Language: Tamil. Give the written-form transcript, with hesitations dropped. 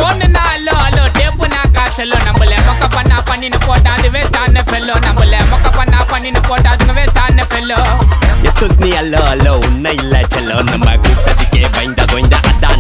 பொண்ணுனா அல்லோ அல்லோ டேப்புனா காசல்லோ நம்மள மொக்க பண்ணா பண்ணின்னு போட்டா அது வேஸ்டான ஃபெல்லோ நம்மள மொக்க பண்ணா பண்ணின்னு போட்டா அதுங்க வேஸ்டான ஃபெல்லோ எஸ்கூஸ் மீ அல்லோ அல்லோ உன்னை இல்ல செல்லோ நம்ம கூட்டத்துக்கே பயந்த கோய்ந்த அதான்